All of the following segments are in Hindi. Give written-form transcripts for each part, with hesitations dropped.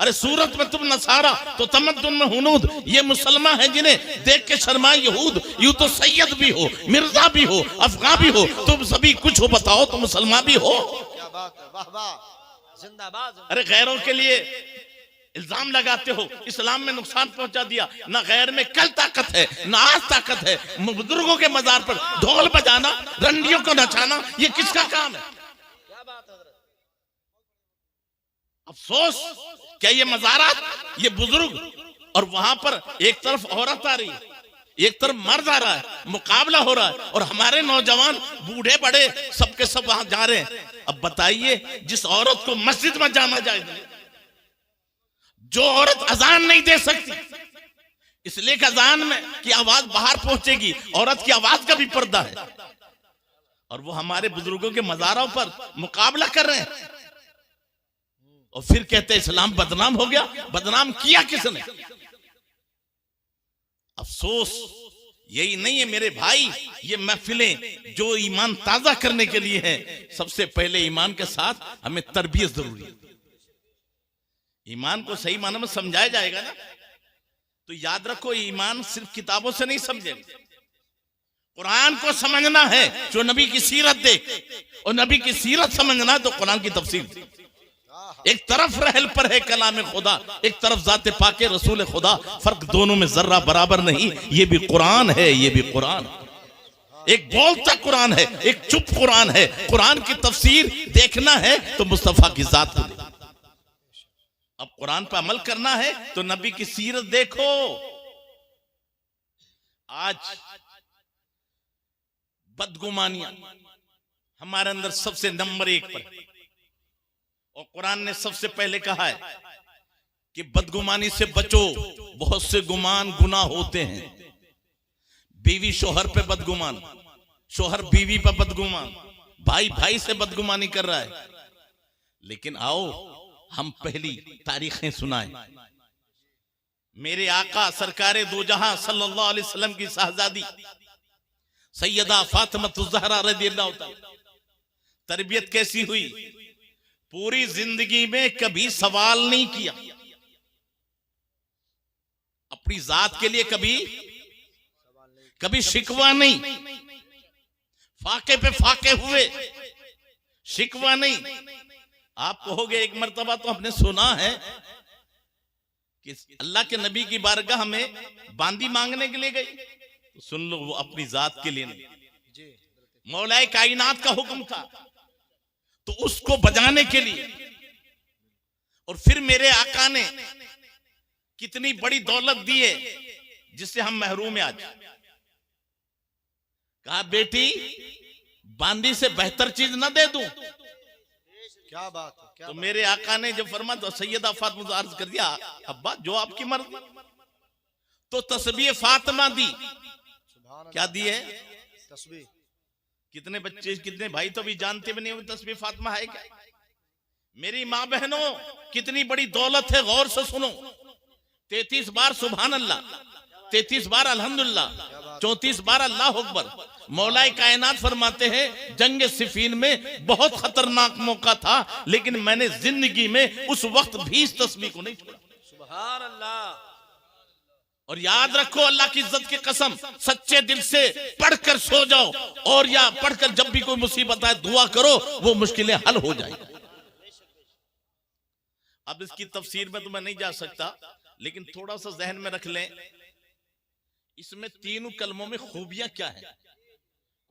अरे सूरत में तुम नसारा तो तमद्दुन में हुनूद, ये मुसलमान है जिन्हें देख के शर्माए यहूद। यूं तो सैयद भी हो, मिर्जा भी हो, अफगान भी हो, तुम सभी कुछ हो, बताओ तुम मुसलमान भी हो। क्या बात है, वाह वाह, जिंदाबाद। अरे गैरों के लिए इल्जाम लगाते हो, इस्लाम में नुकसान पहुंचा दिया। ना गैर में कल ताकत है, ना आज ताकत है। बुजुर्गों के मजार पर ढोल बजाना, रंडियों को नचाना, ये किसका काम है? क्या बात है। अफसोस, क्या ये मजारात, ये बुजुर्ग, और वहां पर एक तरफ औरत आ रही है, एक तरफ मर्द आ रहा है, मुकाबला हो रहा है, और हमारे नौजवान बूढ़े बड़े सबके सब वहां जा रहे हैं। अब बताइए, जिस औरत को मस्जिद में जाना जाए, जो औरत अजान नहीं दे सकती, इसलिए कि अजान में की आवाज बाहर पहुंचेगी, औरत की आवाज का भी पर्दा है, और वो हमारे बुजुर्गों के मजारों पर मुकाबला कर रहे हैं, और फिर कहते हैं इस्लाम बदनाम हो गया। बदनाम किया किसने? अफसोस, यही नहीं है मेरे भाई, ये महफिलें जो ईमान ताजा करने के लिए है, सबसे पहले ईमान के साथ हमें तरबियत जरूरी है। ईमान को सही मानों में समझाया जाएगा ना, तो याद रखो, ईमान सिर्फ किताबों से नहीं समझेगा, कुरान को समझना है, जो नबी की सीरत देख, और नबी की सीरत समझना है तो कुरान की तफसीर। एक तरफ रहल पर है कलाम खुदा, एक तरफ जाते पाके रसूल खुदा, फर्क दोनों में जर्रा बराबर नहीं। ये भी कुरान है, ये भी कुरान, एक बोलता कुरान है, एक चुप कुरान है। कुरान की तफसीर देखना है तो मुस्तफा की जात को देखो, अब कुरान पर अमल करना है तो नबी की सीरत देखो। आज बदगुमानियां हमारे अंदर सबसे नंबर 1 पर, और कुरान ने सबसे पहले कहा है कि बदगुमानी से बचो, बहुत से गुमान गुनाह होते हैं। बीवी शोहर पे बदगुमान, शोहर बीवी पर बदगुमान, भाई भाई से बदगुमानी कर रहा है। लेकिन आओ हम पहली तारीखें सुनाएं। मेरे आका सरकारे दो जहां सल्लल्लाहु अलैहि वसल्लम की शहजादी सैयदा फातिमा ज़हरा रज़ियल्लाहु ताला, तरबियत कैसी हुई? पूरी जिंदगी में कभी सवाल नहीं किया, अपनी जात के लिए कभी शिकवा नहीं, फाके पे फाके हुए, शिकवा नहीं। आप कहोगे एक मर्तबा तो हमने सुना है कि अल्लाह के नबी की बारगाह में बांदी मांगने के लिए गई, तो सुन लो, वो अपनी जात के लिए नहीं, मौलाए कायनात का हुक्म था, तो उसको बजाने के लिए। और फिर मेरे आका ने कितनी बड़ी दौलत दी है जिससे हम महरूम हैं आज। कहा बेटी बांदी से बेहतर चीज ना दे दूं? क्या बात है, क्या तो बात। मेरे आका ने जब फरमा तो सैयदा फातिमा को अर्ज कर दिया, अब्बा जो आपकी मर्जी। तो तस्बीह फातिमा दी। क्या दी है? तस्बीह। कितने बच्चे कितने भाई तो भी जानते भी नहीं हो तस्बीह फातिमा है क्या। मेरी माँ बहनों, कितनी बड़ी दौलत है, गौर से सुनो। 33 बार सुभान अल्लाह, 33 बार अल्हम्दुलिल्लाह, 34 बार अल्लाह अकबर। मौलाए कायनात फरमाते हैं जंग सिफीन में बहुत खतरनाक मौका था, लेकिन मैंने जिंदगी में उस वक्त भी इस तस्बीह को नहीं छोड़ा। सुभान अल्लाह। और याद रखो, अल्लाह की इज्जत की कसम, सच्चे दिल से पढ़कर सो जाओ, और या पढ़कर जब भी कोई मुसीबत आए दुआ करो, वो मुश्किलें हल हो जाएगी। अब इसकी तफसीर में तो मैं नहीं जा सकता, लेकिन थोड़ा सा जहन में रख लें, इसमें तीनों कलमों में खूबियां क्या है।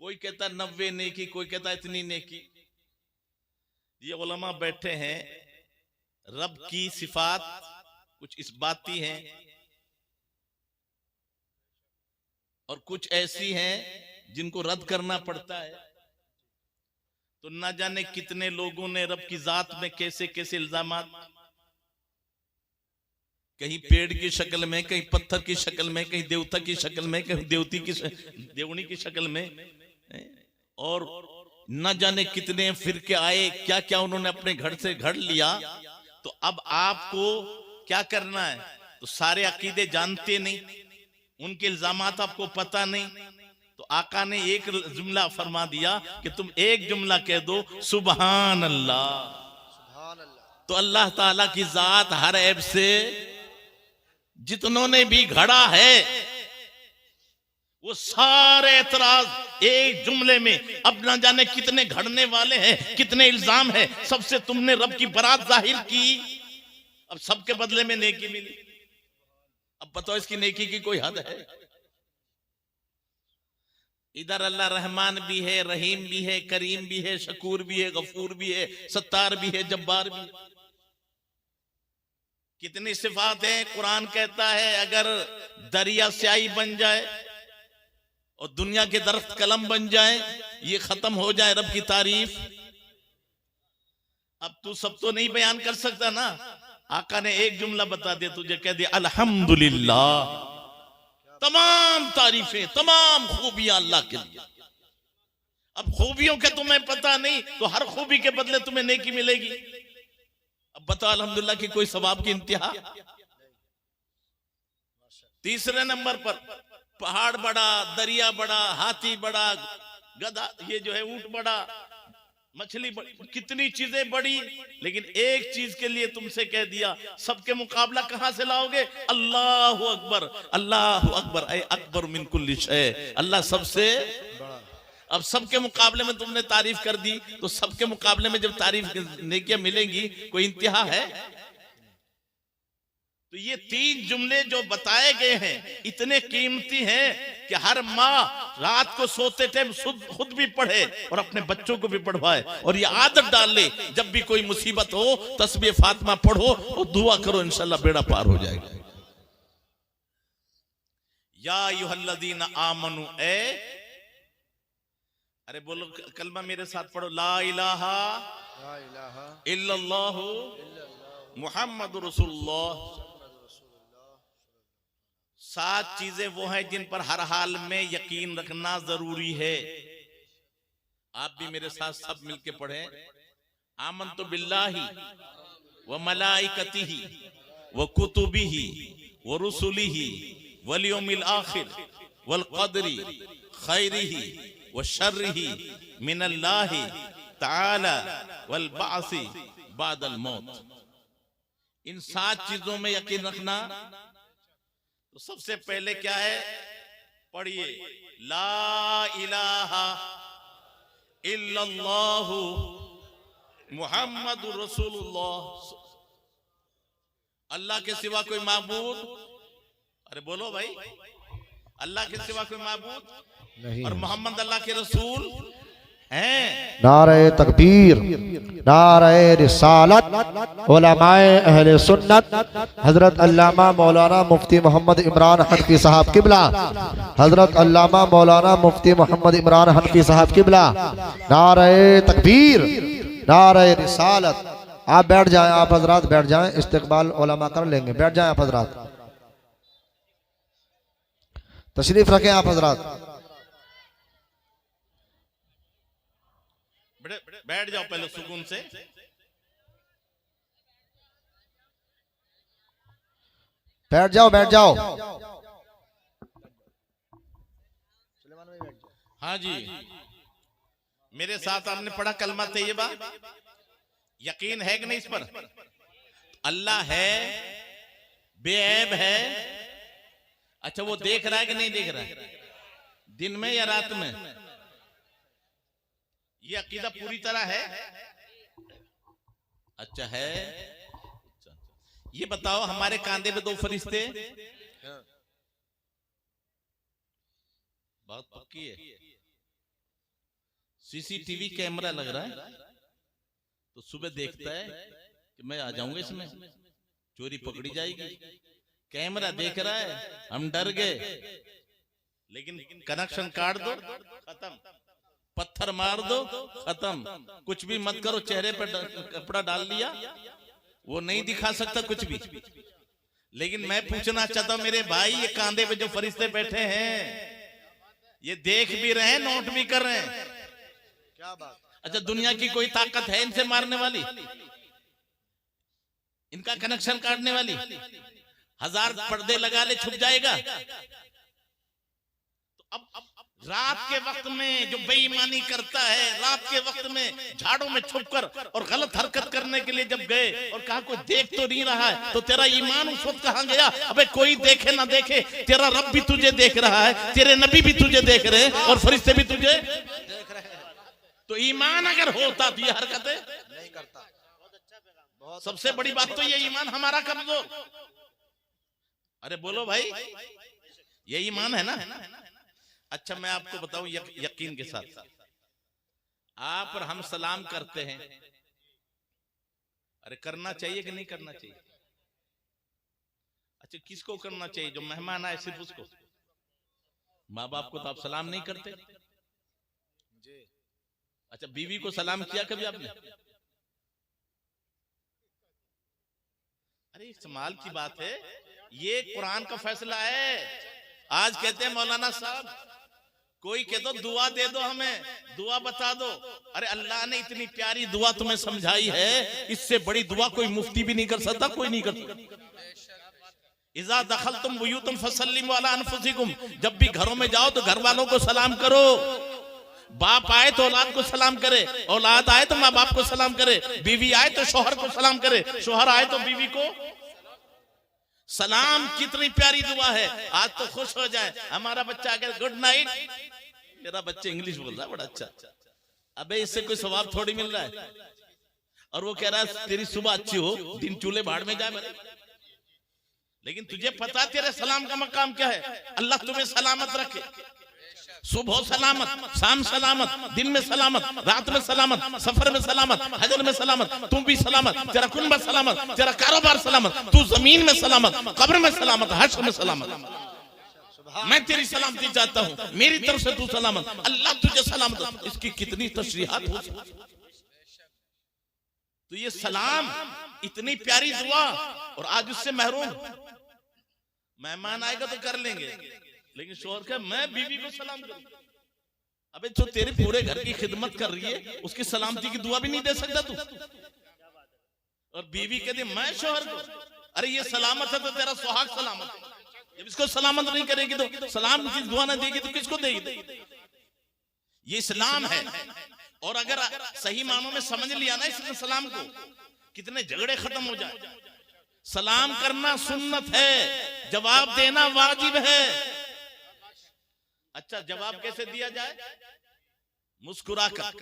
कोई कहता 90 नेकी, कोई कहता इतनी नेकी। ये उलमा बैठे हैं, रब की सिफात कुछ इस बाती हैं और कुछ ऐसी हैं जिनको रद्द करना पड़ता है। तो ना जाने कितने लोगों ने रब की जात में कैसे कैसे इल्जामात, कहीं पेड़ की शक्ल में, कहीं पत्थर की शक्ल में, कहीं देवता की शक्ल में, कहीं देवनी की शक्ल में, और न जाने कितने फिरके आए, क्या क्या उन्होंने अपने घर से घड़ लिया। तो अब आपको क्या करना है? तो सारे अकीदे जानते नहीं, उनके इल्जामात आपको पता नहीं, तो आका ने एक जुमला फरमा दिया कि तुम एक जुमला कह दो, सुभान अल्लाह। सुभान अल्लाह। तो अल्लाह ताला की जात हर ऐब से, जितनों ने भी घड़ा है वो सारे एतराज एक जुमले में, अब ना जाने कितने घड़ने वाले हैं, कितने इल्जाम है, सबसे तुमने रब की बरात जाहिर की, अब सबके बदले में नेकी मिली। अब बताओ इसकी नेकी की कोई हद है? इधर अल्लाह रहमान भी है, रहीम भी है, करीम भी है, शकूर भी है, गफूर भी है, सत्तार भी है, जब्बार भी है। कितनी सिफात है। कुरान कहता है अगर दरिया स्याही बन जाए और दुनिया के दरख्त कलम बन जाए, ये खत्म हो जाए रब की तारीफ। अब तू सब तो नहीं बयान कर सकता ना। आका ने एक जुमला बता दिया तुझे, कह दिया अल्हम्दुलिल्लाह, तमाम तारीफें, तमाम खूबियां अल्लाह के लिए। अब खूबियों के तुम्हें पता नहीं तो हर खूबी के बदले तुम्हें नेकी मिलेगी। अब बता अल्हम्दुलिल्लाह की कोई सवाब की इंतहा? तीसरे नंबर पर पहाड़ बड़ा, दरिया बड़ा, हाथी बड़ा, गधा, ये जो है ऊंट बड़ा, मछली बड़ी, कितनी चीजें बड़ी, लेकिन एक चीज के लिए तुमसे कह दिया सबके मुकाबला कहां से लाओगे? अल्लाहु अकबर, अल्लाहु अकबर, ऐ अकबर मिन कुल्ली शै, अल्लाह सबसे बड़ा। अब सबके मुकाबले में तुमने तारीफ कर दी, तो सबके मुकाबले में जब तारीफ नेकियां मिलेंगी कोई इंतहा है? तो ये तीन जुमले जो बताए गए हैं इतने कीमती हैं कि हर माँ रात को सोते टाइम खुद भी पढ़े और अपने बच्चों को भी पढ़वाए, और ये आदत डाल ले जब भी कोई मुसीबत हो तस्बीह फातिमा पढ़ो और दुआ करो, इंशाल्लाह बेड़ा पार हो जाएगा। या अय्युहल्लज़ीना आमनू, अरे बोलो कलमा मेरे साथ पढ़ो, ला इलाहा इल्लल्लाहु मुहम्मदुर रसूलुल्लाह। 7 चीजें वो हैं जिन पर हर हाल में यकीन रखना जरूरी है। आप भी मेरे साथ सब मिलके पढ़ें। आमन्तु बिल्लाहि व मलाइकतिही व कुतुबिही व रुसुलिही वल यौमिल आखिर वल क़द्रि खैरिही व शर्रिही मिनल्लाहि तआला वल बाअसी बादल मौत। इन 7 चीजों में यकीन रखना। तो सबसे पहले क्या है? पढ़िए, ला इलाहा इल्लल्लाहु मुहम्मदुर रसूलुल्लाह। अल्लाह के सिवा कोई माबूद, अरे बोलो भाई, अल्लाह के सिवा कोई माबूद नहीं, और मोहम्मद अल्लाह के रसूल हैं। नारे तकबीर, नारे रिसालत, उलमाए अहले सुन्नत, हजरत अल्लामा मौलाना मुफ्ती मोहम्मद इमरान हनफी साहब किबला, हजरत अल्लामा मौलाना मुफ्ती मोहम्मद इमरान हनफी साहब किबला। नारे तकबीर, नारे रिसालत। आप बैठ जाएं, आप हजरात बैठ जाएं, इस्तिकबाल उलमा कर लेंगे। बैठ जाएं आप हजरात, तशरीफ रखें आप हजरात। बैठ जाओ पहले सुकून से। बैठ जाओ, बैठ जाओ। हाँ जी, मेरे साथ आपने पढ़ा कलमा तैयबा। यकीन है कि नहीं इस पर? अल्लाह है, बेऐब है। अच्छा, वो देख रहा है कि नहीं देख रहा है? दिन में या रात में? ये अकीदा पूरी तरह है? अच्छा है। ये बताओ, हमारे कांधे पे 2 फरिश्ते, बात पक्की है, सीसीटीवी कैमरा लग रहा है, तो सुबह देखता है कि मैं आ जाऊंगा इसमें, चोरी पकड़ी जाएगी। कैमरा देख रहा है, हम डर गए, लेकिन कनेक्शन काट दो खत्म, पत्थर मार दो खत्म, कुछ भी मत करो, चेहरे पर कपड़ा डाल दिया, वो नहीं दिखा सकता कुछ भी। लेकिन मैं पूछना चाहता हूं मेरे भाई, ये कांधे पे जो फरिश्ते बैठे हैं ये देख भी रहे हैं, नोट भी कर रहे हैं। क्या बात? अच्छा, दुनिया की कोई ताकत है इनसे मारने वाली, इनका कनेक्शन काटने वाली? 1000 पर्दे लगा ले, छुप जाएगा? तो अब रात के वक्त में जो बेईमानी करता है, रात के वक्त में झाड़ों में छुपकर और गलत हरकत करने के लिए जब गए और कहा कोई देख तो नहीं रहा है, तो तेरा ईमान उस वक्त कहां गया? अबे कोई देखे ना देखे, तेरा रब भी तुझे देख रहा है, तेरे नबी भी तुझे देख रहे हैं और फरिश्ते भी तुझे देख रहे हैं। तो ईमान अगर होता तो ये हरकतें नहीं करता। बहुत सबसे बड़ी बात तो ये ईमान हमारा कमजोर। अरे बोलो भाई, ये ईमान है ना? अच्छा मैं आपको बताऊं यकीन के साथ, आप और हम सलाम करते हैं, अरे करना चाहिए कि नहीं करना चाहिए? अच्छा किसको करना चाहिए? जो मेहमान आए सिर्फ उसको? माँ बाप को तो आप सलाम नहीं करते। जी। अच्छा बीवी को सलाम किया कभी आपने? अरे कमाल की बात है, ये कुरान का फैसला है। आज कहते हैं मौलाना साहब कोई कह दो दुआ दे दो हमें, दुआ बता दो। अरे अल्लाह ने इतनी प्यारी दुआ तुम्हें समझाई है, इससे बड़ी दुआ कोई मुफ्ती भी नहीं कर सकता, कोई नहीं कर सकता। इज़ा दखलतुम बुयूतुम फसल्लिमु अला अनफुसिकुम, जब भी घरों में जाओ तो घर वालों को सलाम करो। बाप आए तो औलाद को सलाम करे, औलाद आए तो माँ बाप को सलाम करे, बीवी आए तो शोहर को सलाम करे, शोहर आए तो बीवी को सलाम। कितनी प्यारी दुआ है। आज तो खुश हो जाए हमारा बच्चा अगर गुड नाइट, मेरा बच्चा इंग्लिश बोल रहा है बड़ा अच्छा, अबे इससे कोई सवाब थोड़ी मिल रहा है। और वो कह रहा है तेरी सुबह अच्छी हो, दिन चूल्हे भाड़ में जाए मेरे। लेकिन तुझे पता तेरे सलाम का मकाम क्या है? अल्लाह तुम्हें सलामत रखे, सुबह सलामत, शाम सलामत, दिन में सलामत, रात में सलामत, सफर में सलामत, हजर में सलामत, तुम भी सलामत, तेरा कुनबा सलामत, तेरा कारोबार सलामत, तू जमीन में सलामत, कब्र में सलामत, हश्र में सलामत। मैं तेरी सलामती चाहता हूँ, मेरी तरफ से तू सलामत, अल्लाह तुझे सलामत। इसकी कितनी तशरीहात हो सकती। तो ये सलाम इतनी प्यारी दुआ, और आज उससे महरूम। मेहमान आएगा तो कर लेंगे, लेकिन शोहर का मैं बीवी को सलाम करूं, अबे जो तेरे पूरे घर की खिदमत कर रही है उसकी सलामती की दुआ भी नहीं दे सकता तू? और बीवी कहती मैं शोहर को, अरे ये सलामत है तो तेरा सुहाग सलामत है। जब इसको सलामत नहीं करेगी तो सलाम की दुआ ना देगी तो किसको देगी? ये इस्लाम है। और अगर सही मानों में समझ लिया ना इस सलाम को, कितने झगड़े खत्म हो जाए। सलाम करना सुन्नत है, जवाब देना वाजिब है। अच्छा जवाब कैसे दिया जाए? मुस्कुराकर।